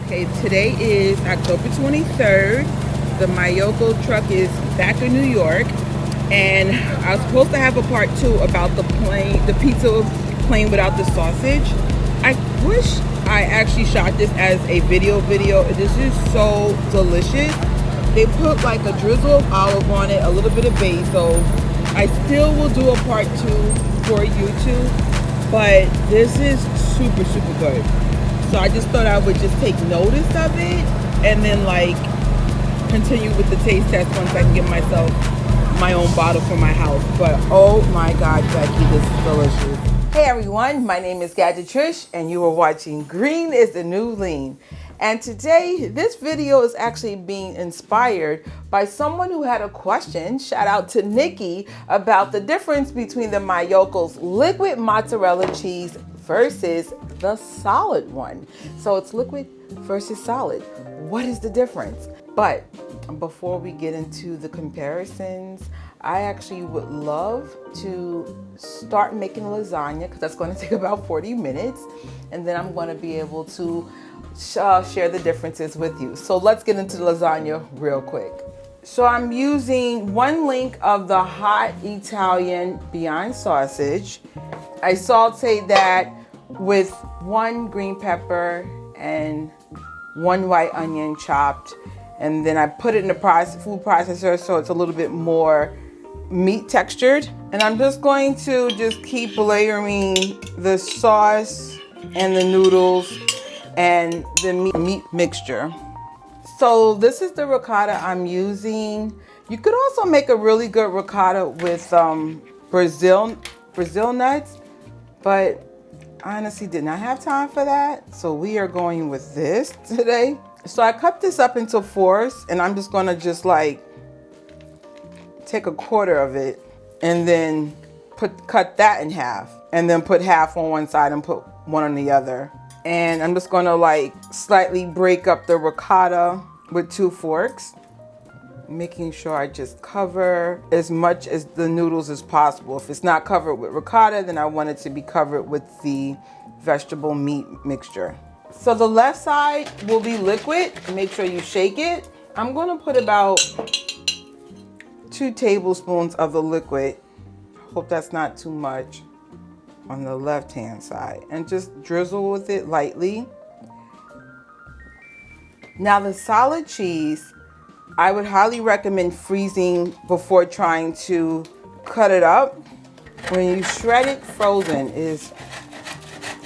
Okay, today is October 23rd. The Miyoko truck is back in New York, and I was supposed to have a part two about the pizza plain without the sausage. I wish I actually shot this as a video. This is so delicious. They put like a drizzle of olive on it, a little bit of basil. I still will do a part two for YouTube, but this is super good. So I just thought I would just take notice of it and then like continue with the taste test once I can get myself my own bottle for my house. But oh my God, Becky, this is delicious. Hey everyone, my name is Gadget Trish and you are watching Green is the New Lean. And today, this video is actually being inspired by someone who had a question, shout out to Nikki, about the difference between the Miyoko's liquid mozzarella cheese versus the solid one. So it's liquid versus solid. What is the difference? But before we get into the comparisons, I actually would love to start making lasagna because that's going to take about 40 minutes. And then I'm going to be able to share the differences with you. So let's get into the lasagna real quick. So I'm using one link of the hot Italian Beyond sausage. I saute that with one green pepper and one white onion chopped. And then I put it in the food processor so it's a little bit more meat textured. And I'm just going to keep layering the sauce and the noodles and the meat mixture. So this is the ricotta I'm using. You could also make a really good ricotta with Brazil nuts, but I honestly did not have time for that. So we are going with this today. So I cut this up into fours and I'm just gonna like take a quarter of it and then cut that in half and then put half on one side and put one on the other. And I'm just gonna like slightly break up the ricotta with 2 forks, making sure I just cover as much as the noodles as possible. If it's not covered with ricotta, then I want it to be covered with the vegetable meat mixture. So the left side will be liquid. Make sure you shake it. I'm gonna put about 2 tablespoons of the liquid. Hope that's not too much on the left hand side, and just drizzle with it lightly. Now the solid cheese, I would highly recommend freezing before trying to cut it up. When you shred it frozen is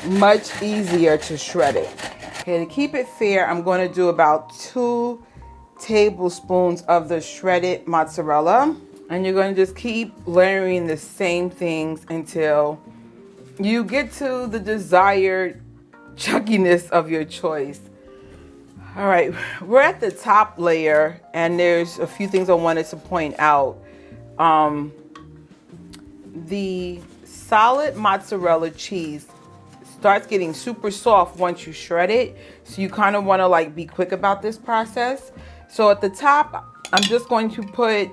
much easier to shred it. Okay, to keep it fair, I'm going to do about 2 tablespoons of the shredded mozzarella, and you're going to just keep layering the same things until you get to the desired chunkiness of your choice. All right, we're at the top layer and there's a few things I wanted to point out. The solid mozzarella cheese starts getting super soft once you shred it. So you kind of want to like be quick about this process. So at the top, I'm just going to put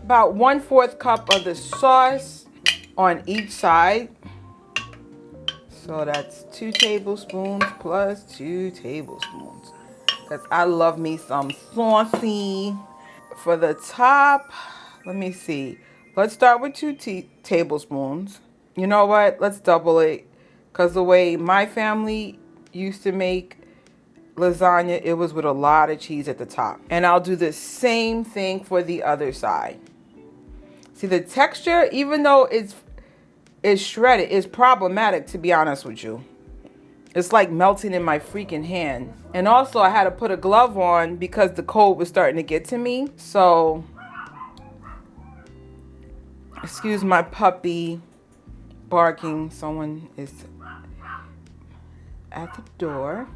about 1/4 cup of the sauce on each side. So that's 2 tablespoons plus 2 tablespoons. Because I love me some saucy. For the top, let me see. Let's start with 2 tablespoons. You know what? Let's double it. Because the way my family used to make lasagna, it was with a lot of cheese at the top. And I'll do the same thing for the other side. See, the texture, even though it's shredded, is problematic, to be honest with you. It's like melting in my freaking hand. And also I had to put a glove on because the cold was starting to get to me. So, excuse my puppy barking. Someone is at the door.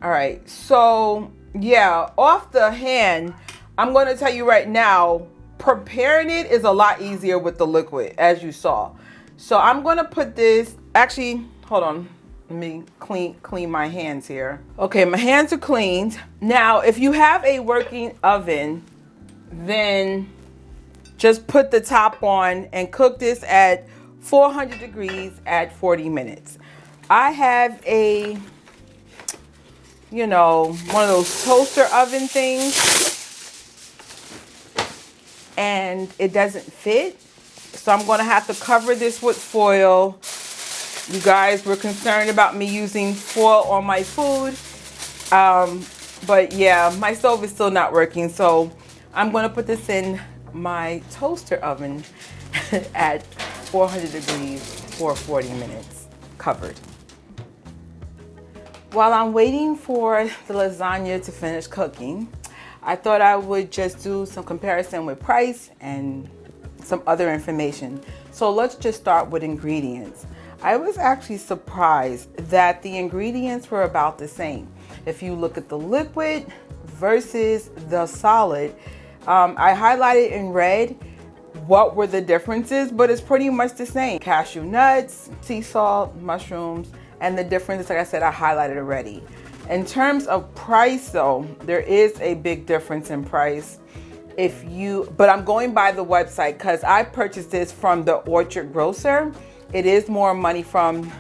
All right, so yeah, off the hand, I'm going to tell you right now, preparing it is a lot easier with the liquid, as you saw. So I'm going to put this, actually, hold on. Let me clean my hands here. Okay, my hands are cleaned. Now, if you have a working oven, then just put the top on and cook this at 400 degrees at 40 minutes. I have a you know, one of those toaster oven things, and it doesn't fit. So I'm going to have to cover this with foil. You guys were concerned about me using foil on my food. But yeah, my stove is still not working. So I'm going to put this in my toaster oven at 400 degrees for 40 minutes, covered. While I'm waiting for the lasagna to finish cooking, I thought I would just do some comparison with price and some other information. So let's just start with ingredients. I was actually surprised that the ingredients were about the same. If you look at the liquid versus the solid, I highlighted in red what were the differences, but it's pretty much the same. Cashew nuts, sea salt, mushrooms, and the difference, like I said, I highlighted already. In terms of price though, there is a big difference in price. But I'm going by the website because I purchased this from the Orchard Grocer. It is more money from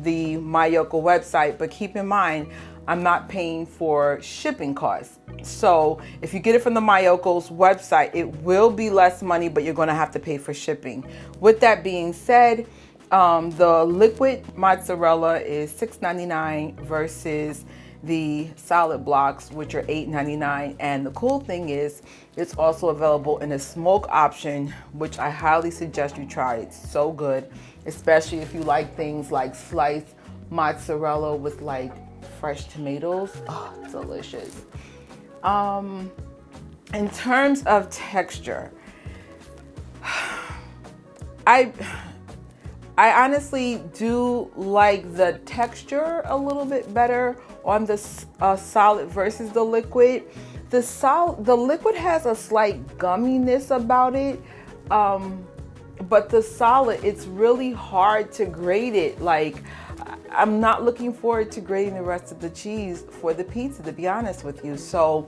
the Miyoko website, but keep in mind, I'm not paying for shipping costs. So if you get it from the Miyoko's website, it will be less money, but you're gonna have to pay for shipping. With that being said, the liquid mozzarella is $6.99 versus the solid blocks, which are $8.99. And the cool thing is, it's also available in a smoke option, which I highly suggest you try. It's so good, especially if you like things like sliced mozzarella with like fresh tomatoes. Oh, delicious. In terms of texture, I honestly do like the texture a little bit better on the solid versus the liquid. The liquid has a slight gumminess about it, but the solid, it's really hard to grate it. Like, I'm not looking forward to grating the rest of the cheese for the pizza, to be honest with you. So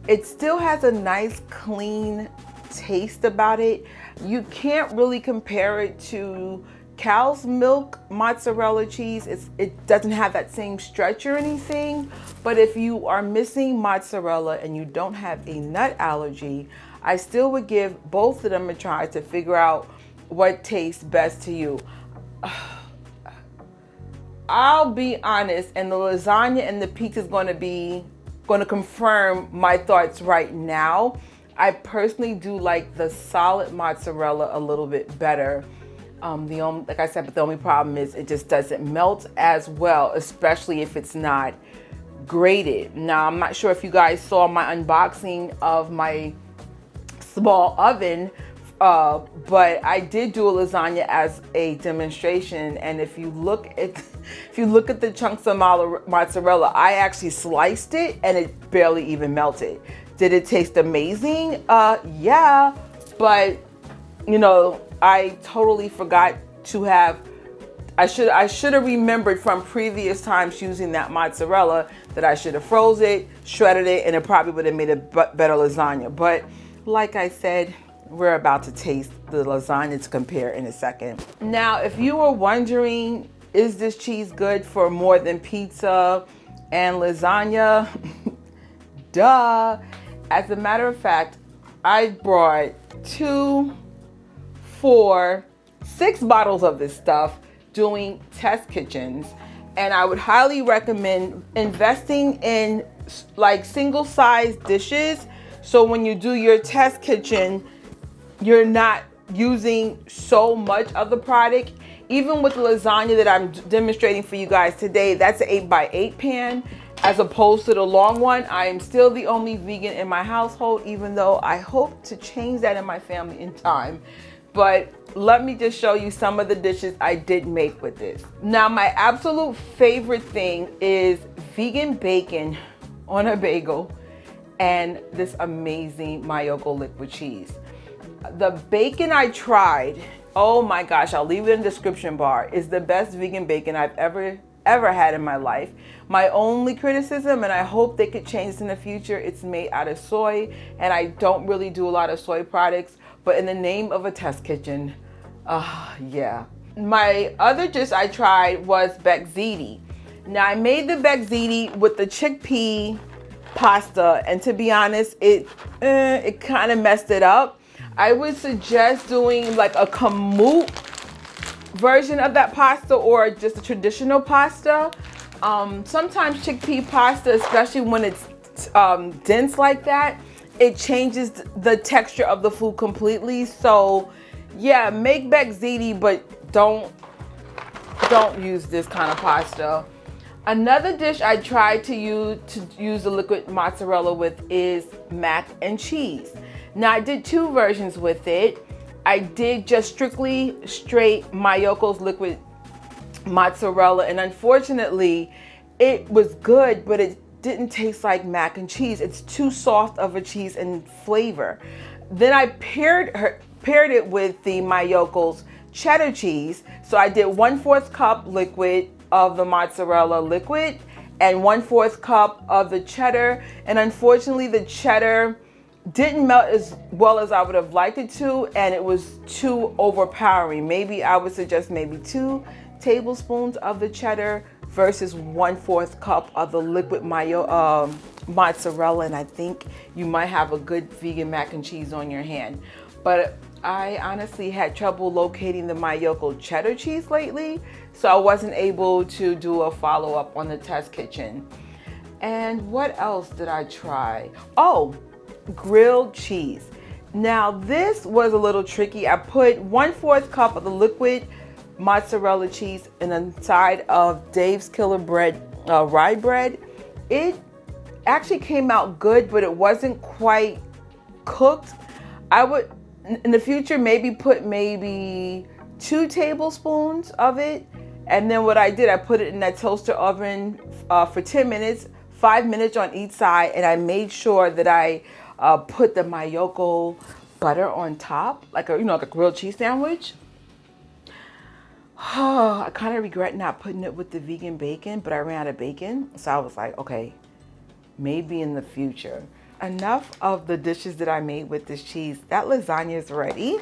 it still has a nice clean taste about it. You can't really compare it to cow's milk mozzarella cheese. It doesn't have that same stretch or anything, but if you are missing mozzarella and you don't have a nut allergy, I still would give both of them a try to figure out what tastes best to you. I'll be honest, and the lasagna and the pizza is going to confirm my thoughts right now. I personally do like the solid mozzarella a little bit better. Like I said, but the only problem is it just doesn't melt as well, especially if it's not grated. Now, I'm not sure if you guys saw my unboxing of my small oven, but I did do a lasagna as a demonstration. And if you look at the chunks of mozzarella, I actually sliced it and it barely even melted. Did it taste amazing? Yeah, but you know, I totally forgot to have, I should have remembered from previous times using that mozzarella that I should have froze it, shredded it, and it probably would have made a better lasagna. But like I said, we're about to taste the lasagna to compare in a second. Now, if you were wondering, is this cheese good for more than pizza and lasagna? Duh. As a matter of fact, I brought 2, 4, 6 bottles of this stuff doing test kitchens, and I would highly recommend investing in like single size dishes, so when you do your test kitchen, you're not using so much of the product. Even with the lasagna that I'm demonstrating for you guys today, that's an 8x8 pan as opposed to the long one. I am still the only vegan in my household, even though I hope to change that in my family in time. But let me just show you some of the dishes I did make with this. Now, my absolute favorite thing is vegan bacon on a bagel and this amazing Miyoko liquid cheese. The bacon I tried, oh my gosh, I'll leave it in the description bar, is the best vegan bacon I've ever had in my life. My only criticism, and I hope they could change this in the future, it's made out of soy, and I don't really do a lot of soy products, but in the name of a test kitchen, yeah. My other dish I tried was bakziti. Now I made the Bekziti with the chickpea pasta, and to be honest, it kind of messed it up. I would suggest doing like a kamut version of that pasta or just a traditional pasta. Sometimes chickpea pasta, especially when it's dense like that, it changes the texture of the food completely. So yeah, make Bekziti, but don't use this kind of pasta. Another dish I tried to use the liquid mozzarella with is mac and cheese. Now I did two versions with it. I did just strictly straight Miyoko's liquid mozzarella, and unfortunately it was good, but it didn't taste like mac and cheese. It's too soft of a cheese and flavor. Then I paired it with the Miyoko's cheddar cheese. So I did 1/4 cup liquid of the mozzarella liquid and 1/4 cup of the cheddar. And unfortunately the cheddar didn't melt as well as I would have liked it to, and it was too overpowering. Maybe I would suggest maybe 2 tablespoons of the cheddar versus 1/4 cup of the liquid mozzarella, and I think you might have a good vegan mac and cheese on your hand. But I honestly had trouble locating the Miyoko cheddar cheese lately, so I wasn't able to do a follow-up on the test kitchen. And what else did I try? Oh, grilled cheese. Now this was a little tricky. I put 1/4 cup of the liquid mozzarella cheese inside of Dave's Killer Bread rye bread. It actually came out good, but it wasn't quite cooked. I would in the future maybe put 2 tablespoons of it, and then what I did, I put it in that toaster oven for 10 minutes, 5 minutes on each side, and I made sure that I put the Miyoko butter on top, like a grilled cheese sandwich. Oh, I kind of regret not putting it with the vegan bacon, but I ran out of bacon, so I was like, okay, maybe in the future. Enough of the dishes that I made with this cheese. That lasagna is ready.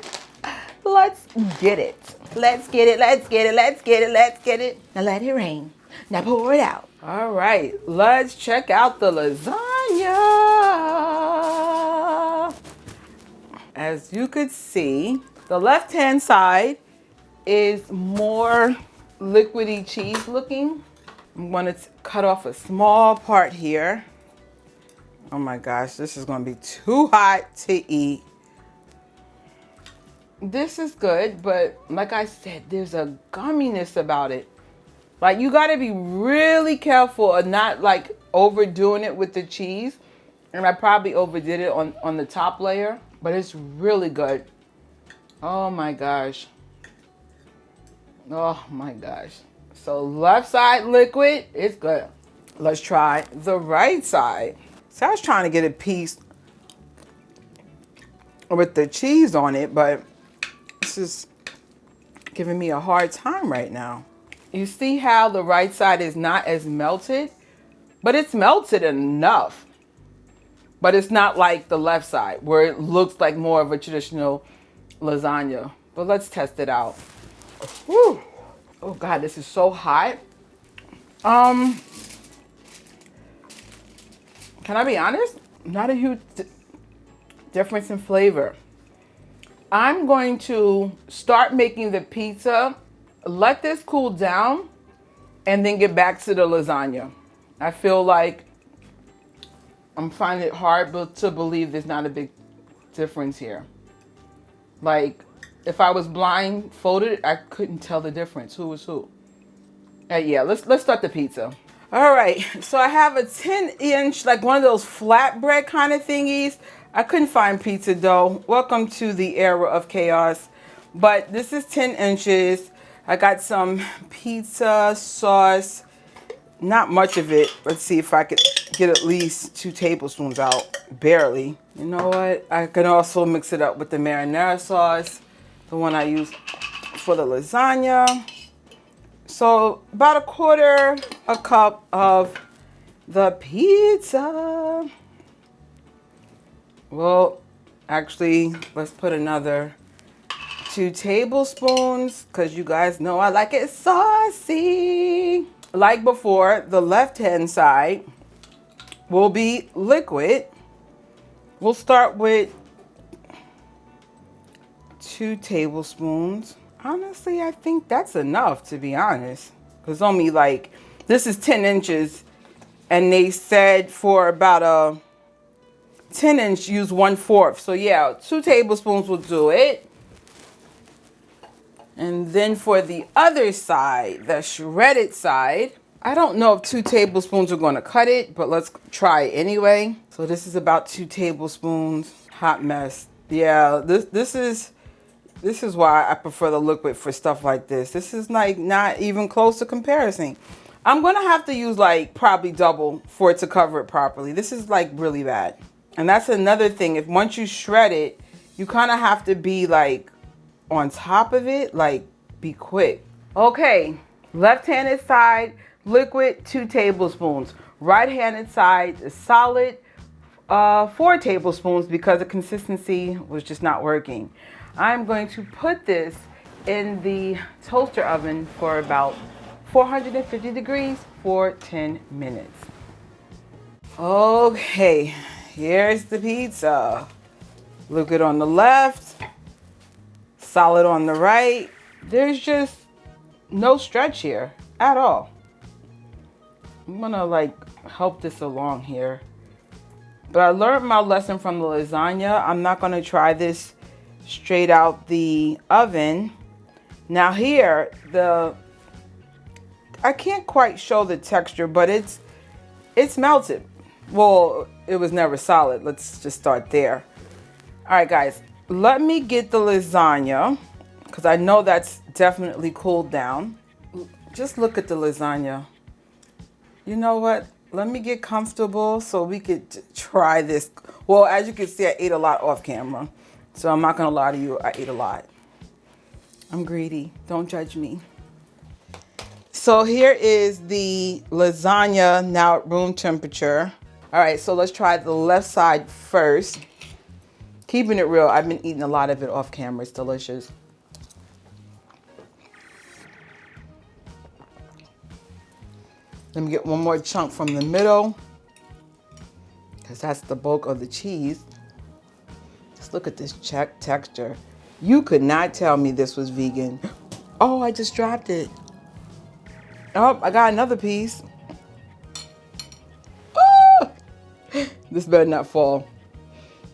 Let's get it. Let's get it. Let's get it. Let's get it. Let's get it. Now let it rain. Now pour it out. All right, let's check out the lasagna. As you could see, the left-hand side is more liquidy cheese looking. I'm going to cut off a small part here. Oh my gosh, this is going to be too hot to eat. This is good, but like I said, there's a gumminess about it. Like, you got to be really careful of not like overdoing it with the cheese. And I probably overdid it on the top layer, but it's really good. Oh my gosh. Oh my gosh. So left side liquid, it's good. Let's try the right side. So I was trying to get a piece with the cheese on it, but this is giving me a hard time right now. You see how the right side is not as melted, but it's melted enough. But it's not like the left side where it looks like more of a traditional lasagna. But let's test it out. Whew. Oh God, this is so hot. Can I be honest? Not a huge difference in flavor. I'm going to start making the pizza, let this cool down, and then get back to the lasagna. I feel like I'm finding it hard to believe there's not a big difference here. Like, if I was blindfolded, I couldn't tell the difference. Who was who? Yeah, let's start the pizza. All right, so I have a 10-inch, like one of those flatbread kind of thingies. I couldn't find pizza dough. Welcome to the era of chaos. But this is 10 inches. I got some pizza sauce. Not much of it. Let's see if I could get at least 2 tablespoons out. Barely. You know what? I can also mix it up with the marinara sauce, the one I use for the lasagna. So about 1/4 cup of the pizza. Well, actually, let's put another 2 tablespoons because you guys know I like it saucy. like before, the left-hand side will be liquid. We'll start with 2 tablespoons. Honestly, I think that's enough, to be honest. Because only like, this is 10 inches. And they said for about a 10-inch, use 1/4. So yeah, 2 tablespoons will do it. And then for the other side, the shredded side, I don't know if 2 tablespoons are going to cut it, but let's try it anyway. So this is about 2 tablespoons. Hot mess. Yeah, this is why I prefer the liquid for stuff like this. This is like not even close to comparison. I'm going to have to use like probably double for it to cover it properly. This is like really bad. And that's another thing. If once you shred it, you kind of have to be like on top of it, like be quick. Okay, left-handed side, liquid, 2 tablespoons. Right-handed side is solid, 4 tablespoons because the consistency was just not working. I'm going to put this in the toaster oven for about 450 degrees for 10 minutes. Okay, here's the pizza. Liquid on the left, solid on the right. There's just no stretch here at all. I'm gonna like help this along here. But I learned my lesson from the lasagna. I'm not gonna try this straight out the oven. Now here, I can't quite show the texture, but it's melted. Well, it was never solid. Let's just start there. All right, guys, let me get the lasagna because I know that's definitely cooled down. Just look at the lasagna. You know what? Let me get comfortable so we could try this. Well, as you can see, I ate a lot off camera. So I'm not going to lie to you. I ate a lot. I'm greedy. Don't judge me. So here is the lasagna now at room temperature. All right, so let's try the left side first. Keeping it real, I've been eating a lot of it off camera. It's delicious. Let me get one more chunk from the middle because that's the bulk of the cheese. Just look at this texture. You could not tell me this was vegan. Oh, I just dropped it. Oh, I got another piece. Oh! This better not fall.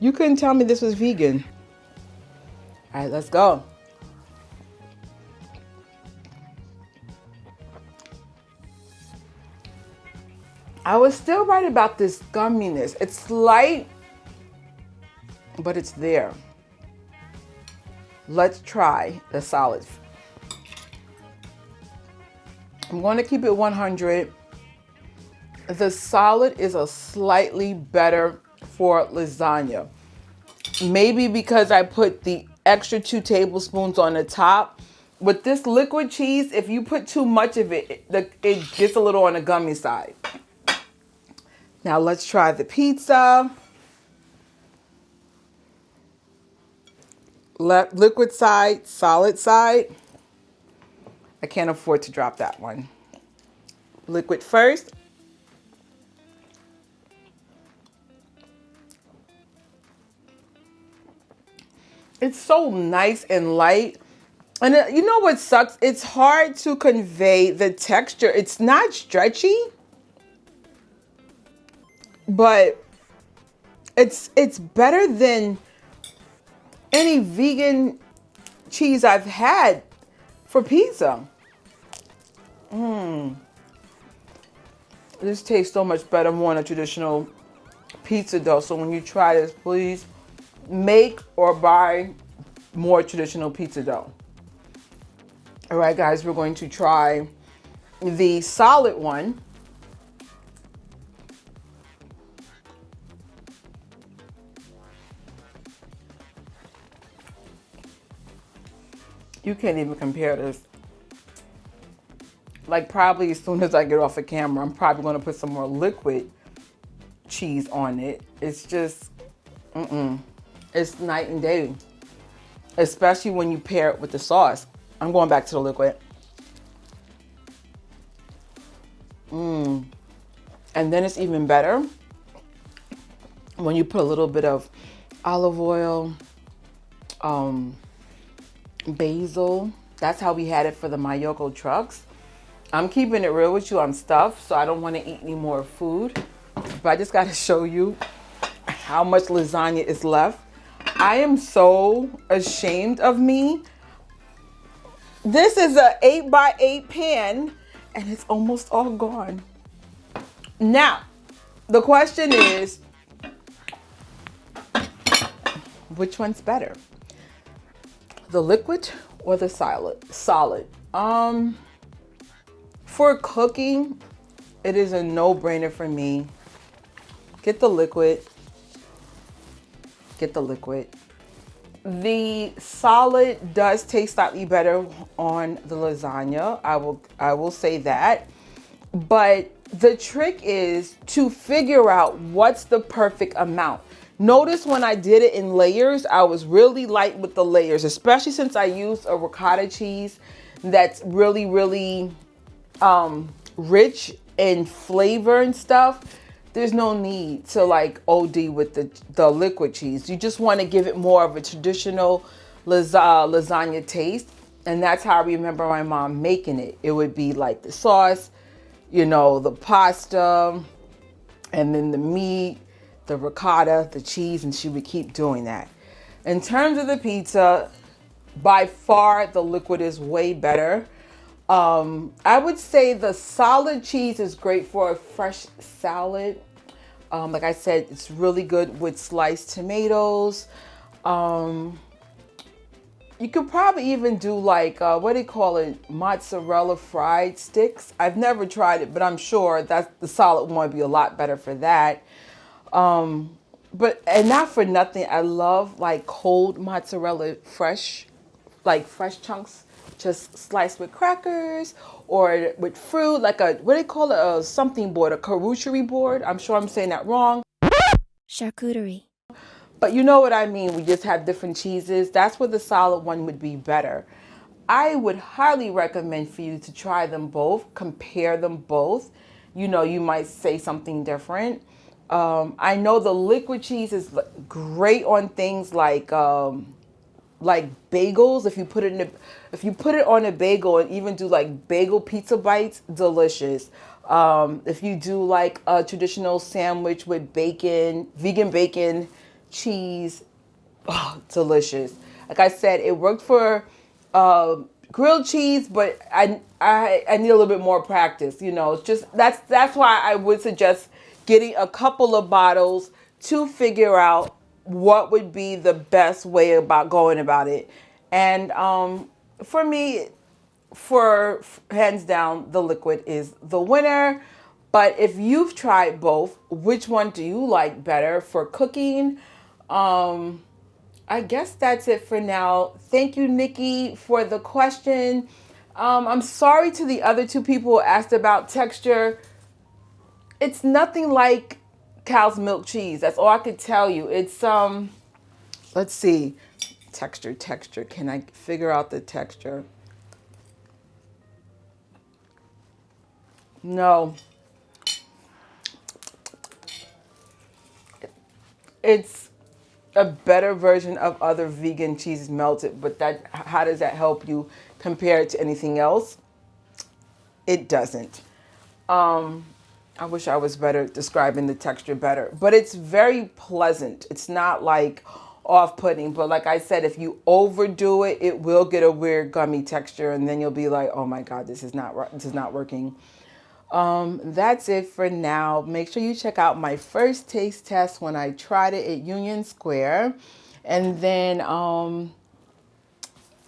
You couldn't tell me this was vegan. All right, let's go. I was still right about this gumminess. It's light, but it's there. Let's try the solid. I'm going to keep it 100. The solid is a slightly better for lasagna. Maybe because I put the extra 2 tablespoons on the top. With this liquid cheese, if you put too much of it, it gets a little on the gummy side. Now let's try the pizza. Liquid side, solid side. I can't afford to drop that one. Liquid first. It's so nice and light. And you know what sucks? It's hard to convey the texture. It's not stretchy, but it's better than any vegan cheese I've had for pizza. This tastes so much better, more on a traditional pizza dough. So when you try this, please make or buy more traditional pizza dough. All right, guys, we're going to try the solid one. You can't even compare this. Like probably as soon as I get off the camera, I'm probably going to put some more liquid cheese on it. It's just, it's night and day. Especially when you pair it with the sauce. I'm going back to the liquid. And then it's even better when you put a little bit of olive oil, basil. That's how we had it for the Miyoko trucks. I'm keeping it real with you. I'm stuffed, so I don't want to eat any more food. But I just got to show you how much lasagna is left. I am so ashamed of me. This is a 8x8 pan and it's almost all gone. Now, the question is, which one's better? The liquid or the solid? For cooking, it is a no-brainer for me. Get the liquid. Get the liquid. The solid does taste slightly better on the lasagna. I will say that. But the trick is to figure out what's the perfect amount. Notice when I did it in layers, I was really light with the layers, especially since I used a ricotta cheese that's really, really rich in flavor and stuff. There's no need to like OD with the liquid cheese. You just want to give it more of a traditional lasagna taste. And that's how I remember my mom making it. It would be like the sauce, you know, the pasta, and then the meat, the ricotta, the cheese, and she would keep doing that. In terms of the pizza, by far the liquid is way better. I would say the solid cheese is great for a fresh salad. Like I said, it's really good with sliced tomatoes. You could probably even do like, what do you call it? Mozzarella fried sticks. I've never tried it, but I'm sure that the solid one would be a lot better for that. And not for nothing, I love like cold mozzarella fresh, like fresh chunks, just sliced with crackers or with fruit, like a, what do they call it? A something board, a charcuterie board. I'm sure I'm saying that wrong. Charcuterie. But you know what I mean. We just have different cheeses. That's where the solid one would be better. I would highly recommend for you to try them both, compare them both. You know, you might say something different. I know the liquid cheese is great on things like bagels. If you put it on a bagel and even do like bagel pizza bites, delicious. If you do like a traditional sandwich with bacon, vegan bacon, cheese, oh, delicious. Like I said, it worked for grilled cheese, but I need a little bit more practice. You know, it's just that's why I would suggest getting a couple of bottles to figure out what would be the best way about going about it. And for me, for hands down, the liquid is the winner. But if you've tried both, which one do you like better for cooking? I guess that's it for now. Thank you, Nikki, for the question. I'm sorry to the other two people who asked about texture. It's nothing like cow's milk cheese. That's all I could tell you. It's let's see, texture. Can I figure out the texture? No. It's a better version of other vegan cheeses melted, but how does that help you compare it to anything else? It doesn't. I wish I was better at describing the texture better, but it's very pleasant. It's not like off-putting, but like I said, if you overdo it, it will get a weird gummy texture, and then you'll be like, oh my God, this is not working. That's it for now. Make sure you check out my first taste test when I tried it at Union Square. And then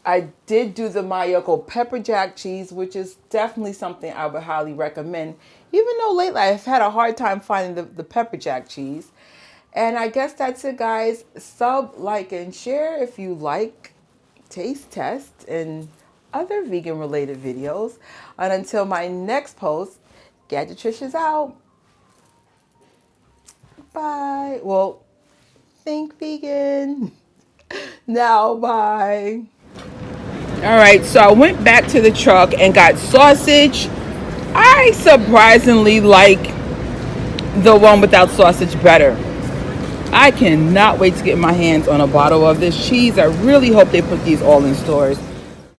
I did do the Miyoko pepper jack cheese, which is definitely something I would highly recommend, even though lately I've had a hard time finding the pepper jack cheese. And I guess that's it, guys. Sub, like, and share if you like taste tests and other vegan related videos. And until my next post, Gadgetricia's out. Bye. Well, think vegan. Now, bye. All right, so I went back to the truck and got sausage. I surprisingly like the one without sausage better. I cannot wait to get my hands on a bottle of this cheese. I really hope they put these all in stores.